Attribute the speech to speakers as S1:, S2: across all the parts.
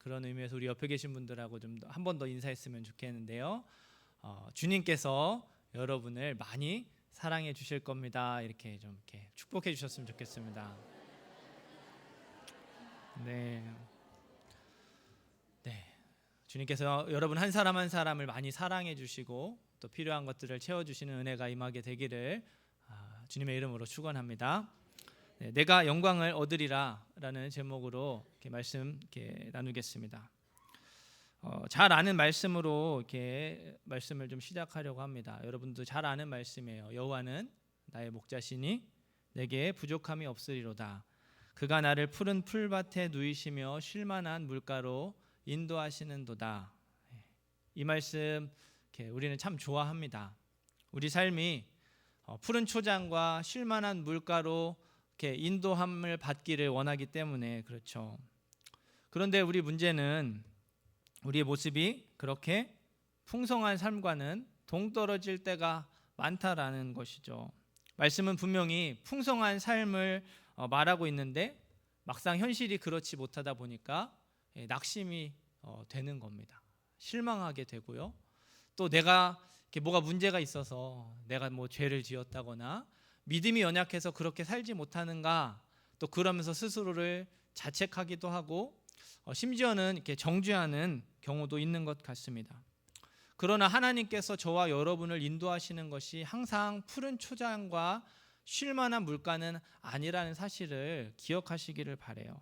S1: 그런 의미에서 우리 옆에 계신 분들하고 좀 한 번 더 인사했으면 좋겠는데요. 주님께서 여러분을 많이 사랑해 주실 겁니다. 이렇게 좀 이렇게 축복해 주셨으면 좋겠습니다. 네. 주님께서 여러분 한 사람 한 사람을 많이 사랑해 주시고 또 필요한 것들을 채워 주시는 은혜가 임하게 되기를 주님의 이름으로 축원합니다. 내가 영광을 얻으리라라는 제목으로 이렇게 말씀 이렇게 나누겠습니다. 잘 아는 말씀으로 이렇게 말씀을 좀 시작하려고 합니다. 여러분도 잘 아는 말씀이에요. 여호와는 나의 목자시니 내게 부족함이 없으리로다. 그가 나를 푸른 풀밭에 누이시며 쉴만한 물가로 인도하시는도다. 이 말씀 우리는 참 좋아합니다. 우리 삶이 푸른 초장과 쉴만한 물가로 이렇게 인도함을 받기를 원하기 때문에 그렇죠. 그런데 우리 문제는 우리의 모습이 그렇게 풍성한 삶과는 동떨어질 때가 많다라는 것이죠. 말씀은 분명히 풍성한 삶을 말하고 있는데 막상 현실이 그렇지 못하다 보니까 낙심이 되는 겁니다. 실망하게 되고요. 또 내가 뭐가 문제가 있어서 내가 뭐 죄를 지었다거나 믿음이 연약해서 그렇게 살지 못하는가, 또 그러면서 스스로를 자책하기도 하고 심지어는 이렇게 정죄하는 경우도 있는 것 같습니다. 그러나 하나님께서 저와 여러분을 인도하시는 것이 항상 푸른 초장과 쉴만한 물가는 아니라는 사실을 기억하시기를 바라요.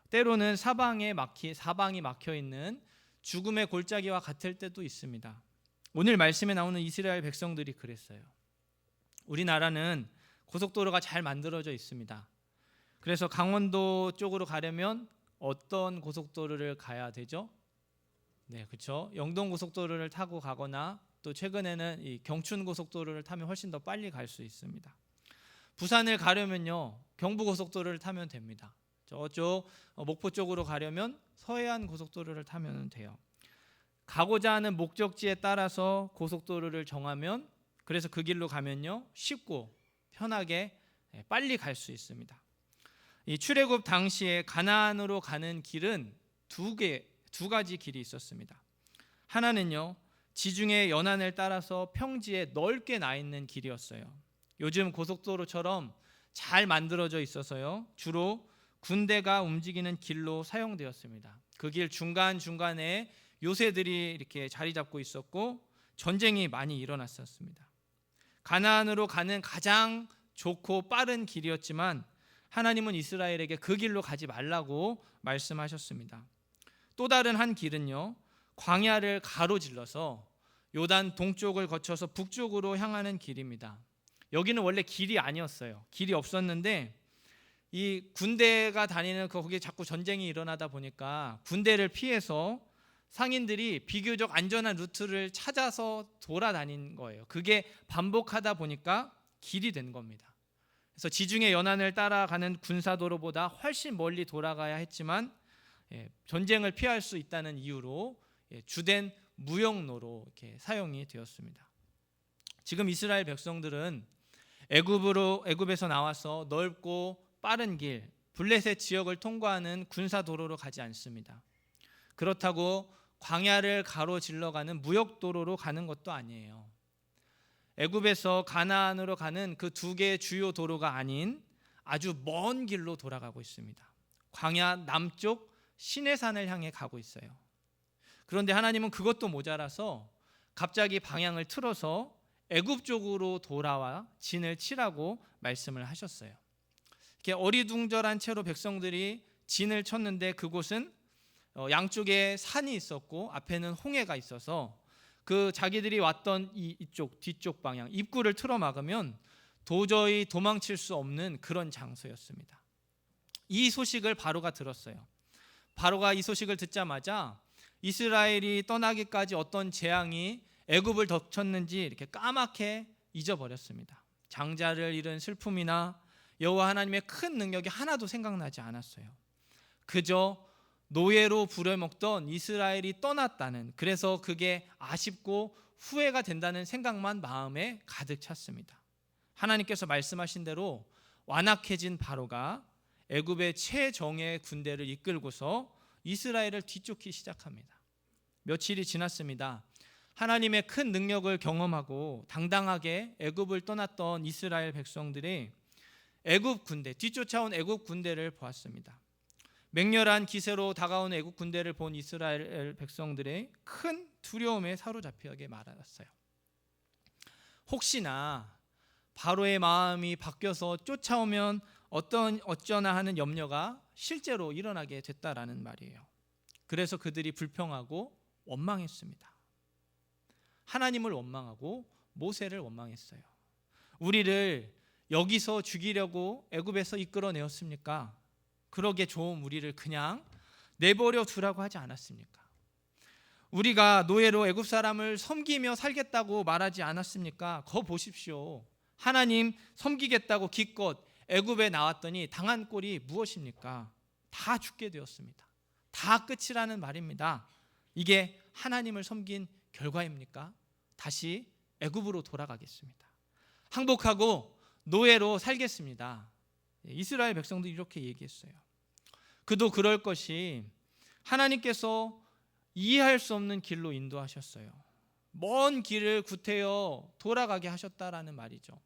S1: 때로는 사방이 막혀 있는 죽음의 골짜기와 같을 때도 있습니다. 오늘 말씀에 나오는 이스라엘 백성들이 그랬어요. 우리나라는 고속도로가 잘 만들어져 있습니다. 그래서 강원도 쪽으로 가려면 어떤 고속도로를 가야 되죠? 네, 그렇죠. 영동 고속도로를 타고 가거나 또 최근에는 이 경춘 고속도로를 타면 훨씬 더 빨리 갈 수 있습니다. 부산을 가려면요, 경부 고속도로를 타면 됩니다. 저쪽 목포 쪽으로 가려면 서해안 고속도로를 타면 돼요. 가고자 하는 목적지에 따라서 고속도로를 정하면, 그래서 그 길로 가면요 쉽고 편하게 빨리 갈 수 있습니다. 이 출애굽 당시에 가나안으로 가는 길은 두 가지 길이 있었습니다. 하나는요 지중해 연안을 따라서 평지에 넓게 나 있는 길이었어요. 요즘 고속도로처럼 잘 만들어져 있어서요 주로 군대가 움직이는 길로 사용되었습니다. 그 길 중간중간에 요새들이 이렇게 자리 잡고 있었고 전쟁이 많이 일어났었습니다. 가나안으로 가는 가장 좋고 빠른 길이었지만 하나님은 이스라엘에게 그 길로 가지 말라고 말씀하셨습니다. 또 다른 한 길은요 광야를 가로질러서 요단 동쪽을 거쳐서 북쪽으로 향하는 길입니다. 여기는 원래 길이 아니었어요. 길이 없었는데 이 군대가 다니는 거기에 자꾸 전쟁이 일어나다 보니까 군대를 피해서 상인들이 비교적 안전한 루트를 찾아서 돌아다닌 거예요. 그게 반복하다 보니까 길이 된 겁니다. 그래서 지중해 연안을 따라가는 군사도로보다 훨씬 멀리 돌아가야 했지만 전쟁을 피할 수 있다는 이유로 주된 무역로로 이렇게 사용이 되었습니다. 지금 이스라엘 백성들은 애굽에서 나와서 넓고 빠른 길, 블레셋 지역을 통과하는 군사도로로 가지 않습니다. 그렇다고 광야를 가로질러 가는 무역도로로 가는 것도 아니에요. 애굽에서 가나안으로 가는 그 두 개의 주요 도로가 아닌 아주 먼 길로 돌아가고 있습니다. 광야 남쪽 시내산을 향해 가고 있어요. 그런데 하나님은 그것도 모자라서 갑자기 방향을 틀어서 애굽 쪽으로 돌아와 진을 치라고 말씀을 하셨어요. 이렇게 어리둥절한 채로 백성들이 진을 쳤는데 그곳은 양쪽에 산이 있었고 앞에는 홍해가 있어서 그 자기들이 왔던 이쪽 뒤쪽 방향 입구를 틀어 막으면 도저히 도망칠 수 없는 그런 장소였습니다. 이 소식을 바로가 들었어요. 바로가 이 소식을 듣자마자 이스라엘이 떠나기까지 어떤 재앙이 애굽을 덮쳤는지 이렇게 까맣게 잊어버렸습니다. 장자를 잃은 슬픔이나 여호와 하나님의 큰 능력이 하나도 생각나지 않았어요. 그저 노예로 부려먹던 이스라엘이 떠났다는, 그래서 그게 아쉽고 후회가 된다는 생각만 마음에 가득 찼습니다. 하나님께서 말씀하신 대로 완악해진 바로가 애굽의 최정예 군대를 이끌고서 이스라엘을 뒤쫓기 시작합니다. 며칠이 지났습니다. 하나님의 큰 능력을 경험하고 당당하게 애굽을 떠났던 이스라엘 백성들이 애굽 군대, 뒤쫓아온 애굽 군대를 보았습니다. 맹렬한 기세로 다가온 애굽 군대를 본 이스라엘 백성들의 큰 두려움에 사로잡히게 말았어요. 혹시나 바로의 마음이 바뀌어서 쫓아오면 어쩌나 하는 염려가 실제로 일어나게 됐다라는 말이에요. 그래서 그들이 불평하고 원망했습니다. 하나님을 원망하고 모세를 원망했어요. 우리를 여기서 죽이려고 애굽에서 이끌어내었습니까? 그러게 좋은 우리를 그냥 내버려 두라고 하지 않았습니까? 우리가 노예로 애굽 사람을 섬기며 살겠다고 말하지 않았습니까? 거 보십시오. 하나님 섬기겠다고 기껏 애굽에 나왔더니 당한 꼴이 무엇입니까? 다 죽게 되었습니다. 다 끝이라는 말입니다. 이게 하나님을 섬긴 결과입니까? 다시 애굽으로 돌아가겠습니다. 항복하고 노예로 살겠습니다. 이스라엘 백성도 이렇게 얘기했어요. 그도 그럴 것이 하나님께서 이해할 수 없는 길로 인도하셨어요. 먼 길을 구태여 돌아가게 하셨다라는 말이죠.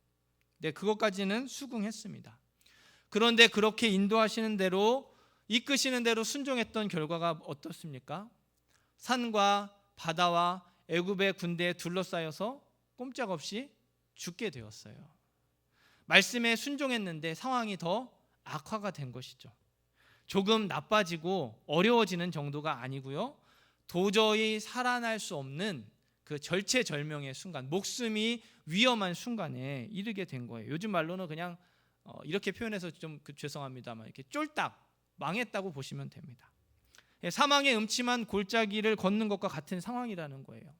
S1: 네, 그것까지는 수긍했습니다. 그런데 그렇게 인도하시는 대로, 이끄시는 대로 순종했던 결과가 어떻습니까? 산과 바다와 애굽의 군대에 둘러싸여서 꼼짝없이 죽게 되었어요. 말씀에 순종했는데 상황이 더 악화가 된 것이죠. 조금 나빠지고 어려워지는 정도가 아니고요, 도저히 살아날 수 없는 그 절체절명의 순간, 목숨이 위험한 순간에 이르게 된 거예요. 요즘 말로는 그냥 이렇게 표현해서 좀 죄송합니다만 이렇게 쫄딱 망했다고 보시면 됩니다. 사망의 음침한 골짜기를 걷는 것과 같은 상황이라는 거예요.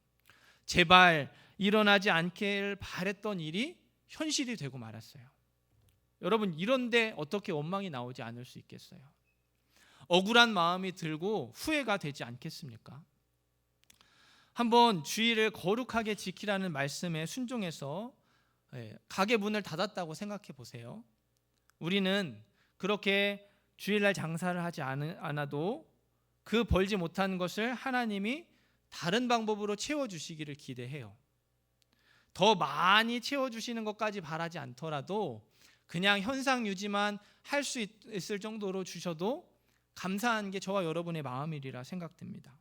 S1: 제발 일어나지 않길 바랬던 일이 현실이 되고 말았어요. 여러분, 이런데 어떻게 원망이 나오지 않을 수 있겠어요? 억울한 마음이 들고 후회가 되지 않겠습니까? 한번 주의를 거룩하게 지키라는 말씀에 순종해서 가게 문을 닫았다고 생각해 보세요. 우리는 그렇게 주일날 장사를 하지 않아도 그 벌지 못한 것을 하나님이 다른 방법으로 채워주시기를 기대해요. 더 많이 채워주시는 것까지 바라지 않더라도 그냥 현상 유지만 할 수 있을 정도로 주셔도 감사한 게 저와 여러분의 마음이리라 생각됩니다.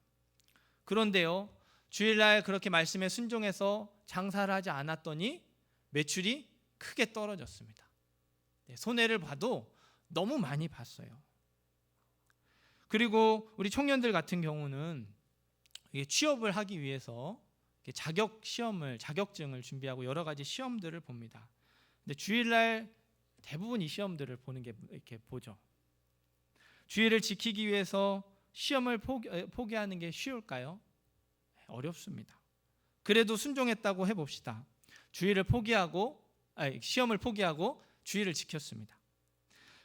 S1: 그런데요, 주일날 그렇게 말씀에 순종해서 장사를 하지 않았더니 매출이 크게 떨어졌습니다. 손해를 봐도 너무 많이 봤어요. 그리고 우리 청년들 같은 경우는 취업을 하기 위해서 자격증을 준비하고 여러 가지 시험들을 봅니다. 근데 주일날 대부분 이 시험들을 보는 게 이렇게 보죠. 주의를 지키기 위해서 시험을 포기하는 게 쉬울까요? 어렵습니다. 그래도 순종했다고 해봅시다. 시험을 포기하고 주의를 지켰습니다.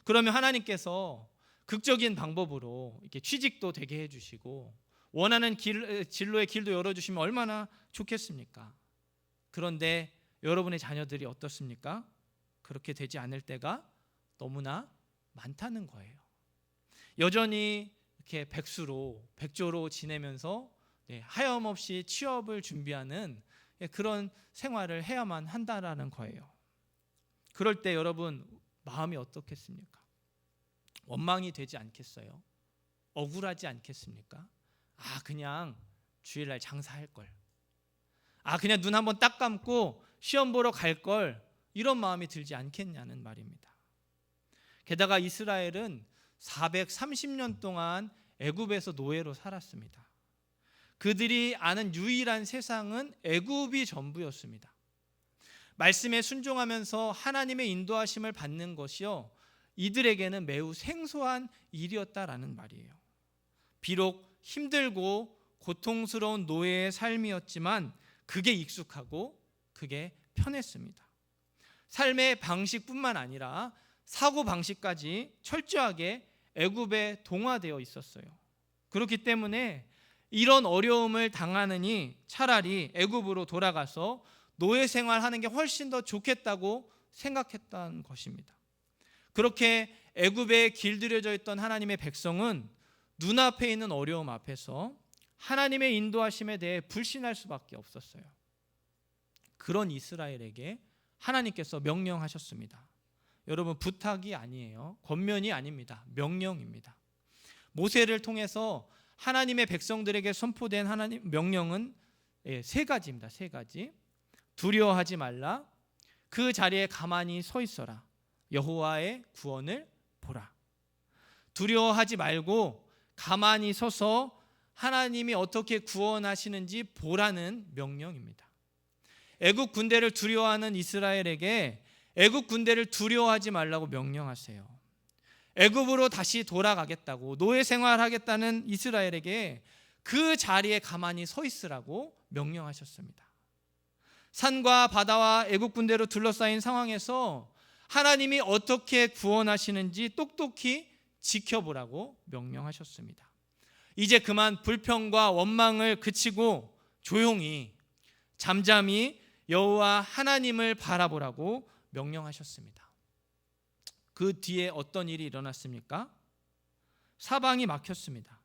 S1: 그러면 하나님께서 극적인 방법으로 이렇게 취직도 되게 해주시고 원하는 진로의 길도 열어주시면 얼마나 좋겠습니까? 그런데 여러분의 자녀들이 어떻습니까? 그렇게 되지 않을 때가 너무나 많다는 거예요. 여전히 이렇게 백조로 지내면서 하염없이 취업을 준비하는 그런 생활을 해야만 한다라는 거예요. 그럴 때 여러분 마음이 어떻겠습니까? 원망이 되지 않겠어요? 억울하지 않겠습니까? 그냥 주일날 장사할 걸, 그냥 눈 한번 딱 감고 시험 보러 갈 걸, 이런 마음이 들지 않겠냐는 말입니다. 게다가 이스라엘은 430년 동안 애굽에서 노예로 살았습니다. 그들이 아는 유일한 세상은 애굽이 전부였습니다. 말씀에 순종하면서 하나님의 인도하심을 받는 것이요, 이들에게는 매우 생소한 일이었다라는 말이에요. 비록 힘들고 고통스러운 노예의 삶이었지만 그게 익숙하고 그게 편했습니다. 삶의 방식뿐만 아니라 사고방식까지 철저하게 애굽에 동화되어 있었어요. 그렇기 때문에 이런 어려움을 당하느니 차라리 애굽으로 돌아가서 노예 생활하는 게 훨씬 더 좋겠다고 생각했던 것입니다. 그렇게 애굽에 길들여져 있던 하나님의 백성은 눈앞에 있는 어려움 앞에서 하나님의 인도하심에 대해 불신할 수밖에 없었어요. 그런 이스라엘에게 하나님께서 명령하셨습니다. 여러분, 부탁이 아니에요. 권면이 아닙니다. 명령입니다. 모세를 통해서 하나님의 백성들에게 선포된 하나님 명령은 세 가지입니다. 세 가지. 두려워하지 말라. 그 자리에 가만히 서 있어라. 여호와의 구원을 보라. 두려워하지 말고 가만히 서서 하나님이 어떻게 구원하시는지 보라는 명령입니다. 애국 군대를 두려워하는 이스라엘에게 애국 군대를 두려워하지 말라고 명령하세요. 애굽으로 다시 돌아가겠다고, 노예 생활하겠다는 이스라엘에게 그 자리에 가만히 서 있으라고 명령하셨습니다. 산과 바다와 애국 군대로 둘러싸인 상황에서 하나님이 어떻게 구원하시는지 똑똑히 지켜보라고 명령하셨습니다. 이제 그만 불평과 원망을 그치고 조용히 잠잠히 여호와 하나님을 바라보라고 명령하셨습니다. 그 뒤에 어떤 일이 일어났습니까? 사방이 막혔습니다.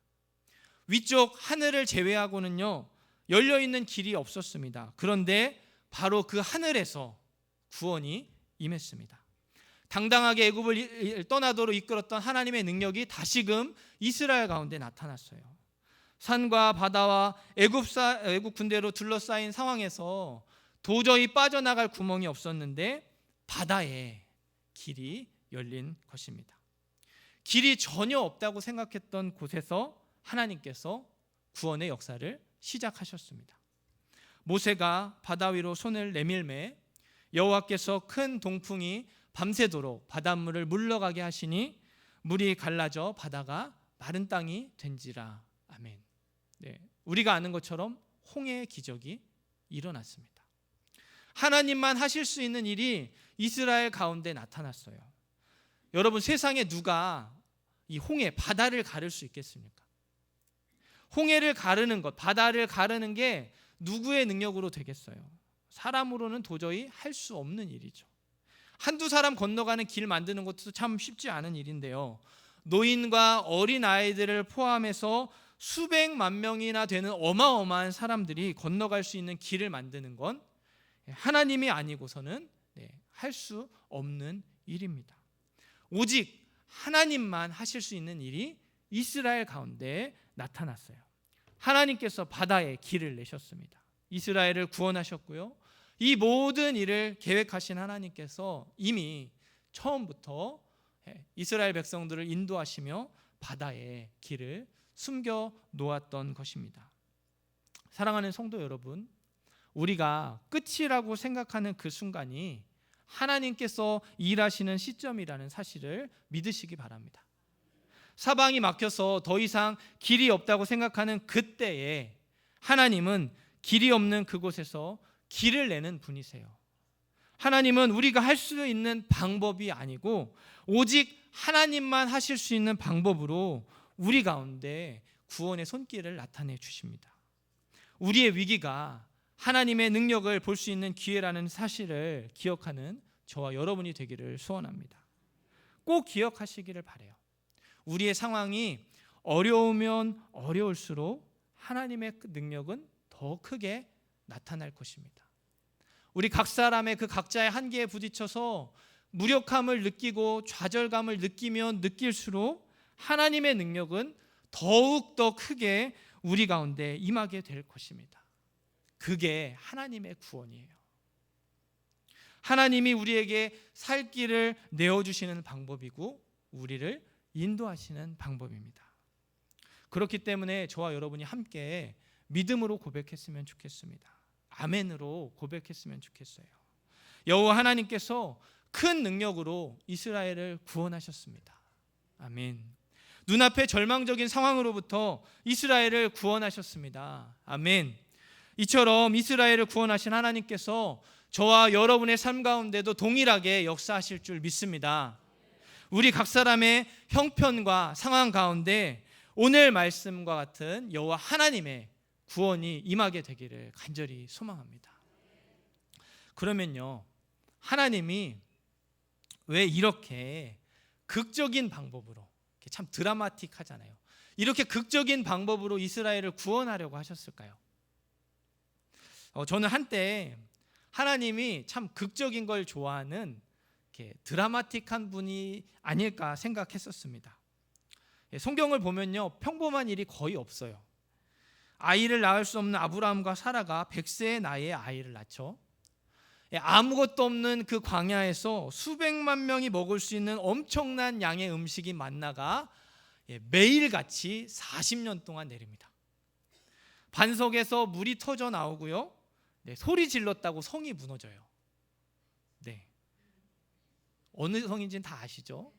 S1: 위쪽 하늘을 제외하고는요, 열려있는 길이 없었습니다. 그런데 바로 그 하늘에서 구원이 임했습니다. 당당하게 애굽을 떠나도록 이끌었던 하나님의 능력이 다시금 이스라엘 가운데 나타났어요. 산과 바다와 애굽 군대로 둘러싸인 상황에서 도저히 빠져나갈 구멍이 없었는데 바다에 길이 열린 것입니다. 길이 전혀 없다고 생각했던 곳에서 하나님께서 구원의 역사를 시작하셨습니다. 모세가 바다 위로 손을 내밀매 여호와께서 큰 동풍이 밤새도록 바닷물을 물러가게 하시니 물이 갈라져 바다가 마른 땅이 된지라. 아멘. 네, 우리가 아는 것처럼 홍해의 기적이 일어났습니다. 하나님만 하실 수 있는 일이 이스라엘 가운데 나타났어요. 여러분, 세상에 누가 이 홍해, 바다를 가를 수 있겠습니까? 홍해를 가르는 것, 바다를 가르는 게 누구의 능력으로 되겠어요? 사람으로는 도저히 할 수 없는 일이죠. 한두 사람 건너가는 길 만드는 것도 참 쉽지 않은 일인데요, 노인과 어린 아이들을 포함해서 수백만 명이나 되는 어마어마한 사람들이 건너갈 수 있는 길을 만드는 건 하나님이 아니고서는 할 수 없는 일입니다. 오직 하나님만 하실 수 있는 일이 이스라엘 가운데 나타났어요. 하나님께서 바다에 길을 내셨습니다. 이스라엘을 구원하셨고요, 이 모든 일을 계획하신 하나님께서 이미 처음부터 이스라엘 백성들을 인도하시며 바다에 길을 숨겨 놓았던 것입니다. 사랑하는 성도 여러분, 우리가 끝이라고 생각하는 그 순간이 하나님께서 일하시는 시점이라는 사실을 믿으시기 바랍니다. 사방이 막혀서 더 이상 길이 없다고 생각하는 그때에 하나님은 길이 없는 그곳에서 길을 내는 분이세요. 하나님은 우리가 할 수 있는 방법이 아니고 오직 하나님만 하실 수 있는 방법으로 우리 가운데 구원의 손길을 나타내 주십니다. 우리의 위기가 하나님의 능력을 볼 수 있는 기회라는 사실을 기억하는 저와 여러분이 되기를 소원합니다. 꼭 기억하시기를 바라요. 우리의 상황이 어려우면 어려울수록 하나님의 능력은 더 크게 나타날 것입니다. 우리 각 사람의 그 각자의 한계에 부딪혀서 무력함을 느끼고 좌절감을 느끼면 느낄수록 하나님의 능력은 더욱 더 크게 우리 가운데 임하게 될 것입니다. 그게 하나님의 구원이에요. 하나님이 우리에게 살 길을 내어주시는 방법이고 우리를 인도하시는 방법입니다. 그렇기 때문에 저와 여러분이 함께 믿음으로 고백했으면 좋겠습니다. 아멘으로 고백했으면 좋겠어요. 여호와 하나님께서 큰 능력으로 이스라엘을 구원하셨습니다. 아멘. 눈앞에 절망적인 상황으로부터 이스라엘을 구원하셨습니다. 아멘. 이처럼 이스라엘을 구원하신 하나님께서 저와 여러분의 삶 가운데도 동일하게 역사하실 줄 믿습니다. 우리 각 사람의 형편과 상황 가운데 오늘 말씀과 같은 여호와 하나님의 구원이 임하게 되기를 간절히 소망합니다. 그러면요, 하나님이 왜 이렇게 극적인 방법으로, 참 드라마틱하잖아요, 이렇게 극적인 방법으로 이스라엘을 구원하려고 하셨을까요? 저는 한때 하나님이 참 극적인 걸 좋아하는 이렇게 드라마틱한 분이 아닐까 생각했었습니다. 성경을 보면요, 평범한 일이 거의 없어요. 아이를 낳을 수 없는 아브라함과 사라가 100세의 나이에 아이를 낳죠. 아무것도 없는 그 광야에서 수백만 명이 먹을 수 있는 엄청난 양의 음식이 만나가 매일같이 40년 동안 내립니다. 반석에서 물이 터져 나오고요, 소리 질렀다고 성이 무너져요. 어느 성인지는 다 아시죠?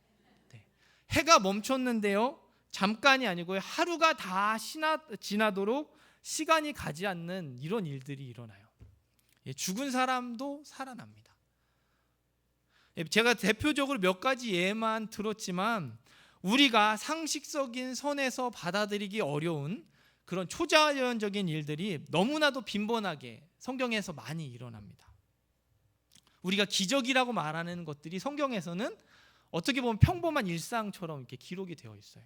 S1: 해가 멈췄는데요, 잠깐이 아니고요, 하루가 다 지나도록 시간이 가지 않는 이런 일들이 일어나요. 죽은 사람도 살아납니다. 제가 대표적으로 몇 가지 예만 들었지만 우리가 상식적인 선에서 받아들이기 어려운 그런 초자연적인 일들이 너무나도 빈번하게 성경에서 많이 일어납니다. 우리가 기적이라고 말하는 것들이 성경에서는 어떻게 보면 평범한 일상처럼 이렇게 기록이 되어 있어요.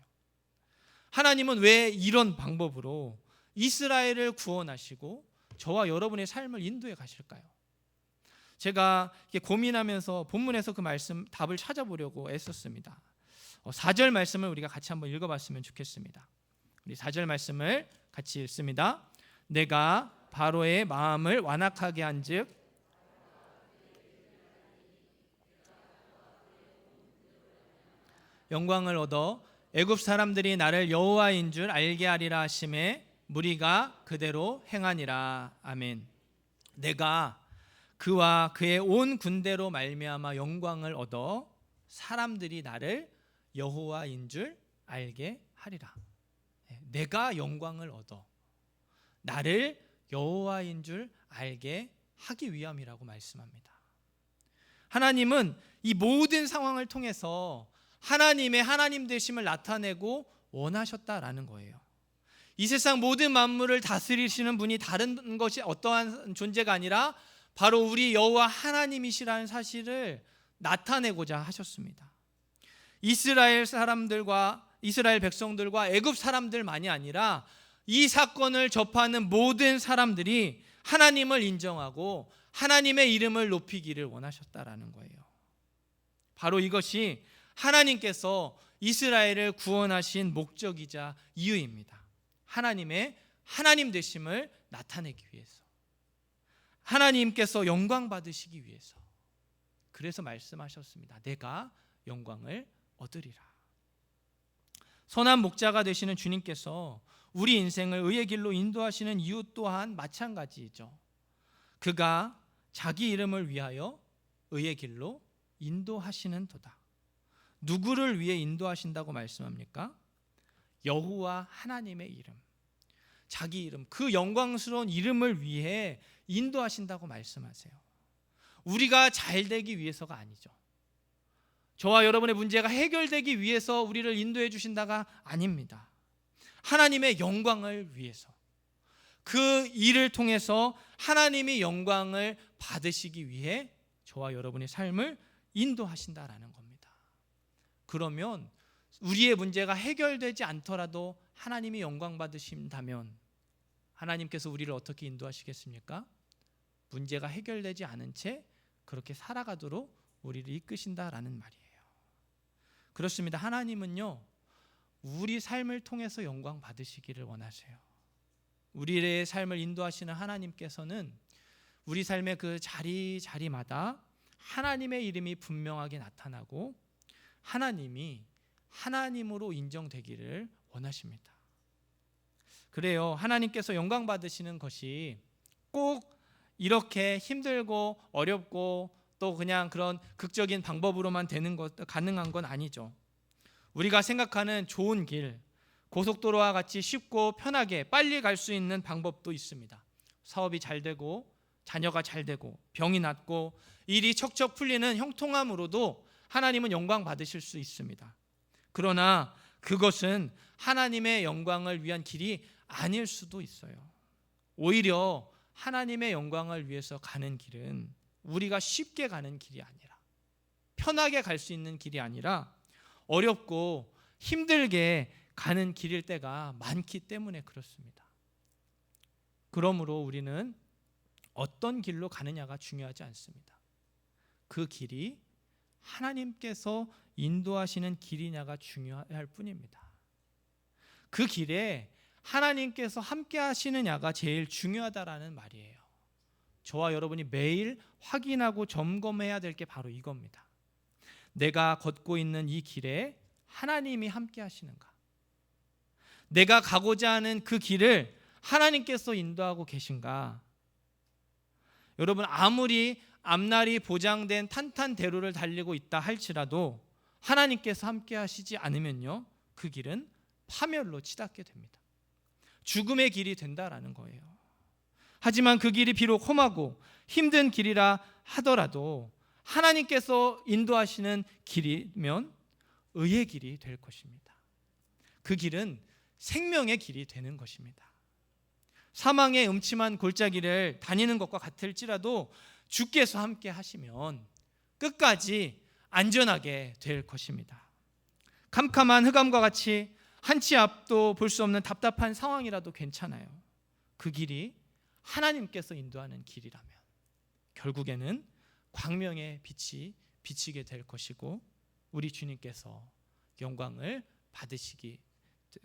S1: 하나님은 왜 이런 방법으로 이스라엘을 구원하시고 저와 여러분의 삶을 인도해 가실까요? 제가 이렇게 고민하면서 본문에서 그 말씀 답을 찾아보려고 애썼습니다. 4절 말씀을 우리가 같이 한번 읽어봤으면 좋겠습니다. 우리 4절 말씀을 같이 읽습니다. 내가 바로의 마음을 완악하게 한즉 영광을 얻어 애굽 사람들이 나를 여호와인 줄 알게 하리라 하심에 무리가 그대로 행하니라. 아멘. 내가 그와 그의 온 군대로 말미암아 영광을 얻어 사람들이 나를 여호와인 줄 알게 하리라. 내가 영광을 얻어 나를 여호와인 줄 알게 하기 위함이라고 말씀합니다. 하나님은 이 모든 상황을 통해서 하나님의 하나님 되심을 나타내고 원하셨다라는 거예요. 이 세상 모든 만물을 다스리시는 분이 다른 것이 어떠한 존재가 아니라 바로 우리 여호와 하나님이시라는 사실을 나타내고자 하셨습니다. 이스라엘 백성들과 애굽 사람들만이 아니라 이 사건을 접하는 모든 사람들이 하나님을 인정하고 하나님의 이름을 높이기를 원하셨다라는 거예요. 바로 이것이 하나님께서 이스라엘을 구원하신 목적이자 이유입니다. 하나님의 하나님 되심을 나타내기 위해서, 하나님께서 영광 받으시기 위해서. 그래서 말씀하셨습니다. 내가 영광을 얻으리라. 선한 목자가 되시는 주님께서 우리 인생을 의의 길로 인도하시는 이유 또한 마찬가지죠. 그가 자기 이름을 위하여 의의 길로 인도하시는 도다. 누구를 위해 인도하신다고 말씀합니까? 여호와 하나님의 이름, 자기 이름, 그 영광스러운 이름을 위해 인도하신다고 말씀하세요. 우리가 잘 되기 위해서가 아니죠. 저와 여러분의 문제가 해결되기 위해서 우리를 인도해 주신다가 아닙니다. 하나님의 영광을 위해서, 그 일을 통해서 하나님이 영광을 받으시기 위해 저와 여러분의 삶을 인도하신다라는 겁니다. 그러면 우리의 문제가 해결되지 않더라도 하나님이 영광 받으신다면 하나님께서 우리를 어떻게 인도하시겠습니까? 문제가 해결되지 않은 채 그렇게 살아가도록 우리를 이끄신다라는 말이에요. 그렇습니다. 하나님은요, 우리 삶을 통해서 영광 받으시기를 원하세요. 우리의 삶을 인도하시는 하나님께서는 우리 삶의 그 자리마다 하나님의 이름이 분명하게 나타나고 하나님이 하나님으로 인정되기를 원하십니다. 그래요. 하나님께서 영광 받으시는 것이 꼭 이렇게 힘들고 어렵고 또 그냥 그런 극적인 방법으로만 되는 것, 가능한 건 아니죠. 우리가 생각하는 좋은 길, 고속도로와 같이 쉽고 편하게 빨리 갈 수 있는 방법도 있습니다. 사업이 잘 되고 자녀가 잘 되고 병이 낫고 일이 척척 풀리는 형통함으로도 하나님은 영광 받으실 수 있습니다. 그러나 그것은 하나님의 영광을 위한 길이 아닐 수도 있어요. 오히려 하나님의 영광을 위해서 가는 길은 우리가 쉽게 가는 길이 아니라, 편하게 갈 수 있는 길이 아니라 어렵고 힘들게 가는 길일 때가 많기 때문에 그렇습니다. 그러므로 우리는 어떤 길로 가느냐가 중요하지 않습니다. 그 길이 하나님께서 인도하시는 길이냐가 중요할 뿐입니다. 그 길에 하나님께서 함께 하시느냐가 제일 중요하다라는 말이에요. 저와 여러분이 매일 확인하고 점검해야 될 게 바로 이겁니다. 내가 걷고 있는 이 길에 하나님이 함께 하시는가? 내가 가고자 하는 그 길을 하나님께서 인도하고 계신가? 여러분, 아무리 앞날이 보장된 탄탄대로를 달리고 있다 할지라도 하나님께서 함께 하시지 않으면요, 그 길은 파멸로 치닫게 됩니다. 죽음의 길이 된다라는 거예요. 하지만 그 길이 비록 험하고 힘든 길이라 하더라도 하나님께서 인도하시는 길이면 의의 길이 될 것입니다. 그 길은 생명의 길이 되는 것입니다. 사망의 음침한 골짜기를 다니는 것과 같을지라도 주께서 함께 하시면 끝까지 안전하게 될 것입니다. 캄캄한 흑암과 같이 한치 앞도 볼 수 없는 답답한 상황이라도 괜찮아요. 그 길이 하나님께서 인도하는 길이라면 결국에는 광명의 빛이 비치게 될 것이고 우리 주님께서 영광을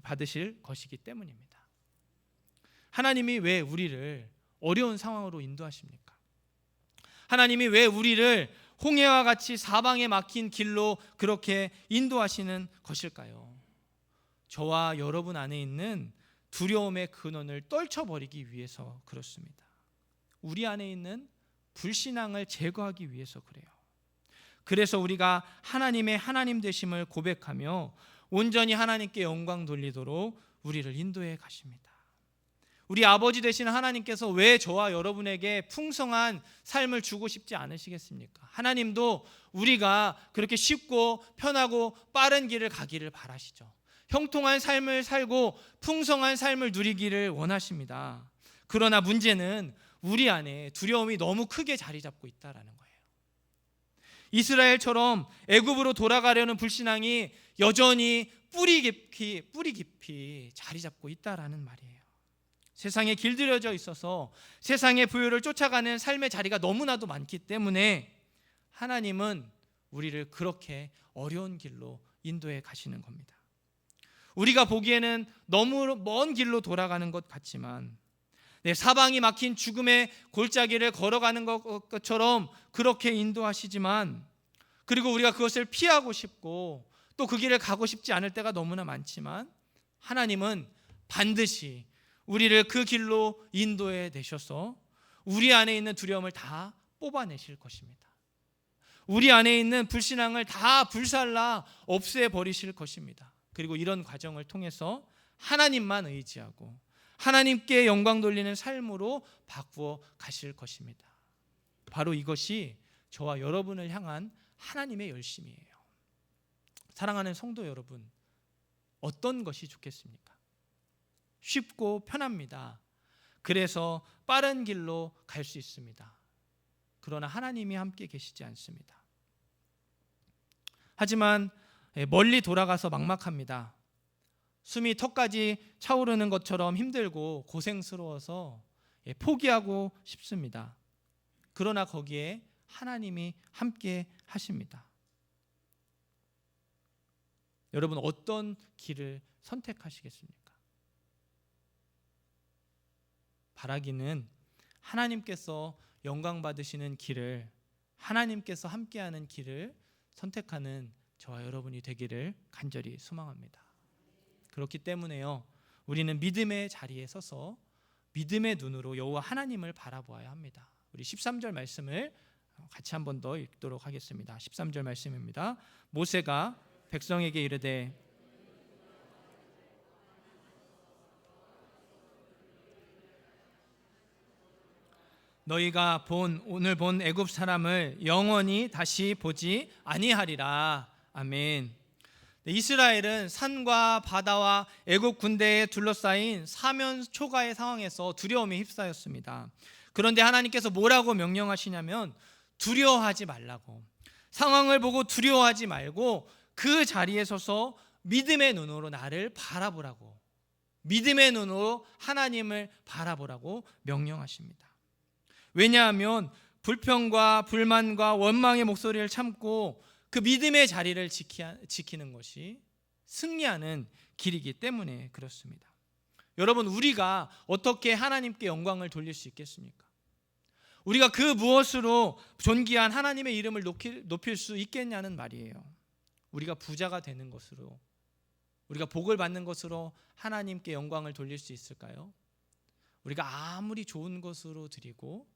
S1: 받으실 것이기 때문입니다. 하나님이 왜 우리를 어려운 상황으로 인도하십니까? 하나님이 왜 우리를 홍해와 같이 사방에 막힌 길로 그렇게 인도하시는 것일까요? 저와 여러분 안에 있는 두려움의 근원을 떨쳐버리기 위해서 그렇습니다. 우리 안에 있는 불신앙을 제거하기 위해서 그래요. 그래서 우리가 하나님의 하나님 되심을 고백하며 온전히 하나님께 영광 돌리도록 우리를 인도해 가십니다. 우리 아버지 되시는 하나님께서 왜 저와 여러분에게 풍성한 삶을 주고 싶지 않으시겠습니까? 하나님도 우리가 그렇게 쉽고 편하고 빠른 길을 가기를 바라시죠. 형통한 삶을 살고 풍성한 삶을 누리기를 원하십니다. 그러나 문제는 우리 안에 두려움이 너무 크게 자리 잡고 있다라는 거예요. 이스라엘처럼 애굽으로 돌아가려는 불신앙이 여전히 뿌리 깊이 자리 잡고 있다라는 말이에요. 세상에 길들여져 있어서 세상의 부요를 쫓아가는 삶의 자리가 너무나도 많기 때문에 하나님은 우리를 그렇게 어려운 길로 인도해 가시는 겁니다. 우리가 보기에는 너무 먼 길로 돌아가는 것 같지만 사방이 막힌 죽음의 골짜기를 걸어가는 것처럼 그렇게 인도하시지만, 그리고 우리가 그것을 피하고 싶고 또 그 길을 가고 싶지 않을 때가 너무나 많지만 하나님은 반드시 우리를 그 길로 인도해 내셔서 우리 안에 있는 두려움을 다 뽑아내실 것입니다. 우리 안에 있는 불신앙을 다 불살라 없애버리실 것입니다. 그리고 이런 과정을 통해서 하나님만 의지하고 하나님께 영광 돌리는 삶으로 바꾸어 가실 것입니다. 바로 이것이 저와 여러분을 향한 하나님의 열심이에요. 사랑하는 성도 여러분, 어떤 것이 좋겠습니까? 쉽고 편합니다. 그래서 빠른 길로 갈 수 있습니다. 그러나 하나님이 함께 계시지 않습니다. 하지만 멀리 돌아가서 막막합니다. 숨이 턱까지 차오르는 것처럼 힘들고 고생스러워서 포기하고 싶습니다. 그러나 거기에 하나님이 함께 하십니다. 여러분, 어떤 길을 선택하시겠습니까? 바라기는 하나님께서 영광 받으시는 길을, 하나님께서 함께하는 길을 선택하는 저와 여러분이 되기를 간절히 소망합니다. 그렇기 때문에요, 우리는 믿음의 자리에 서서 믿음의 눈으로 여호와 하나님을 바라보아야 합니다. 우리 13절 말씀을 같이 한 번 더 읽도록 하겠습니다. 13절 말씀입니다. 모세가 백성에게 이르되 너희가 오늘 본 애굽 사람을 영원히 다시 보지 아니하리라. 아멘. 이스라엘은 산과 바다와 애굽 군대에 둘러싸인 사면 초가의 상황에서 두려움에 휩싸였습니다. 그런데 하나님께서 뭐라고 명령하시냐면 두려워하지 말라고, 상황을 보고 두려워하지 말고 그 자리에 서서 믿음의 눈으로 나를 바라보라고, 믿음의 눈으로 하나님을 바라보라고 명령하십니다. 왜냐하면 불평과 불만과 원망의 목소리를 참고 그 믿음의 자리를 지키는 것이 승리하는 길이기 때문에 그렇습니다. 여러분, 우리가 어떻게 하나님께 영광을 돌릴 수 있겠습니까? 우리가 그 무엇으로 존귀한 하나님의 이름을 높일 수 있겠냐는 말이에요. 우리가 부자가 되는 것으로, 우리가 복을 받는 것으로 하나님께 영광을 돌릴 수 있을까요? 우리가 아무리 좋은 것으로 드리고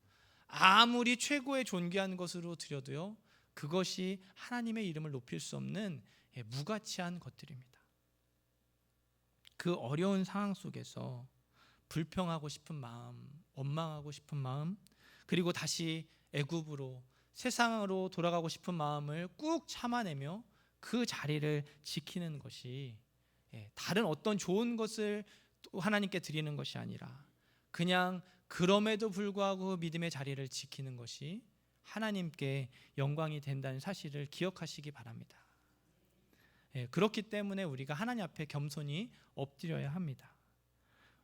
S1: 아무리 최고의 존귀한 것으로 드려도요, 그것이 하나님의 이름을 높일 수 없는 무가치한 것들입니다. 그 어려운 상황 속에서 불평하고 싶은 마음, 원망하고 싶은 마음, 그리고 다시 애굽으로, 세상으로 돌아가고 싶은 마음을 꾹 참아내며 그 자리를 지키는 것이 다른 어떤 좋은 것을 하나님께 드리는 것이 아니라 그냥 그럼에도 불구하고 믿음의 자리를 지키는 것이 하나님께 영광이 된다는 사실을 기억하시기 바랍니다. 그렇기 때문에 우리가 하나님 앞에 겸손히 엎드려야 합니다.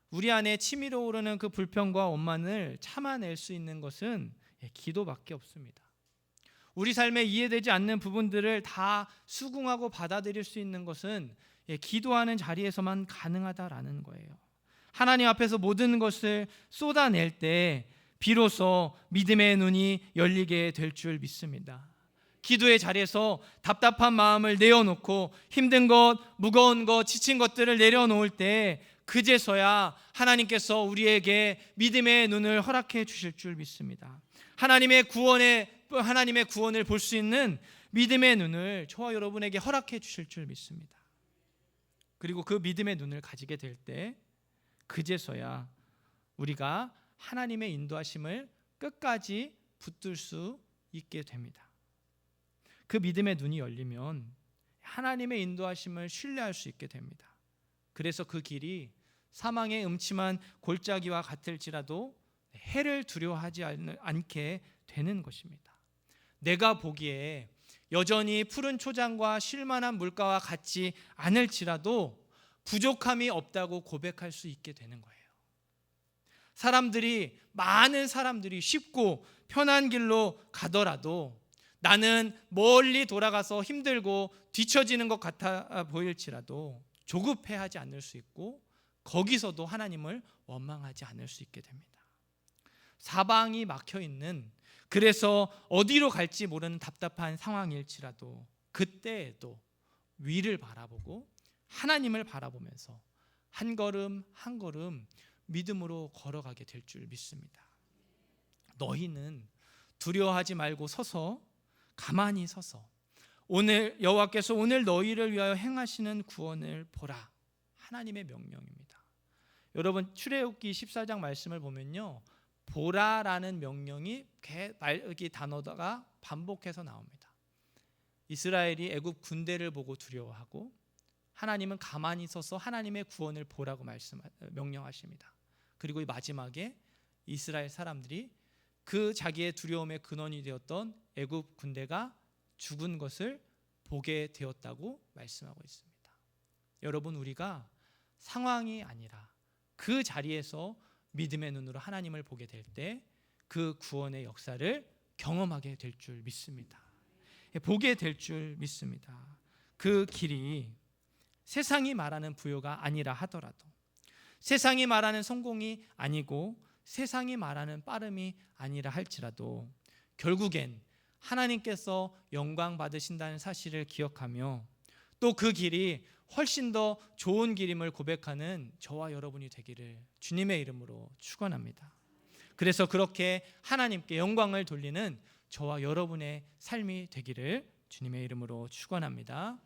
S1: 우리 안에 치밀어 오르는 그 불평과 원망을 참아낼 수 있는 것은 기도밖에 없습니다. 우리 삶에 이해되지 않는 부분들을 다 수긍하고 받아들일 수 있는 것은 기도하는 자리에서만 가능하다라는 거예요. 하나님 앞에서 모든 것을 쏟아낼 때 비로소 믿음의 눈이 열리게 될 줄 믿습니다. 기도의 자리에서 답답한 마음을 내어놓고 힘든 것, 무거운 것, 지친 것들을 내려놓을 때 그제서야 하나님께서 우리에게 믿음의 눈을 허락해 주실 줄 믿습니다. 하나님의 구원을 볼 수 있는 믿음의 눈을 저와 여러분에게 허락해 주실 줄 믿습니다. 그리고 그 믿음의 눈을 가지게 될 때 그제서야 우리가 하나님의 인도하심을 끝까지 붙들 수 있게 됩니다. 그 믿음의 눈이 열리면 하나님의 인도하심을 신뢰할 수 있게 됩니다. 그래서 그 길이 사망의 음침한 골짜기와 같을지라도 해를 두려워하지 않게 되는 것입니다. 내가 보기에 여전히 푸른 초장과 쉴만한 물가와 같지 않을지라도 부족함이 없다고 고백할 수 있게 되는 거예요. 많은 사람들이 쉽고 편한 길로 가더라도 나는 멀리 돌아가서 힘들고 뒤처지는 것 같아 보일지라도 조급해하지 않을 수 있고 거기서도 하나님을 원망하지 않을 수 있게 됩니다. 사방이 막혀있는, 그래서 어디로 갈지 모르는 답답한 상황일지라도 그때에도 위를 바라보고 하나님을 바라보면서 한 걸음 한 걸음 믿음으로 걸어가게 될 줄 믿습니다. 너희는 두려워하지 말고 가만히 서서 오늘 여호와께서 오늘 너희를 위하여 행하시는 구원을 보라. 하나님의 명령입니다. 여러분, 출애굽기 14장 말씀을 보면요, 보라라는 명령이 이 단어가 반복해서 나옵니다. 이스라엘이 애굽 군대를 보고 두려워하고 하나님은 가만히 서서 하나님의 구원을 보라고 명령하십니다. 그리고 이 마지막에 이스라엘 사람들이 그 자기의 두려움의 근원이 되었던 애굽 군대가 죽은 것을 보게 되었다고 말씀하고 있습니다. 여러분, 우리가 상황이 아니라 그 자리에서 믿음의 눈으로 하나님을 보게 될 때 그 구원의 역사를 경험하게 될 줄 믿습니다. 보게 될 줄 믿습니다. 그 길이 세상이 말하는 부요가 아니라 하더라도, 세상이 말하는 성공이 아니고 세상이 말하는 빠름이 아니라 할지라도 결국엔 하나님께서 영광 받으신다는 사실을 기억하며 또 그 길이 훨씬 더 좋은 길임을 고백하는 저와 여러분이 되기를 주님의 이름으로 축원합니다. 그래서 그렇게 하나님께 영광을 돌리는 저와 여러분의 삶이 되기를 주님의 이름으로 축원합니다.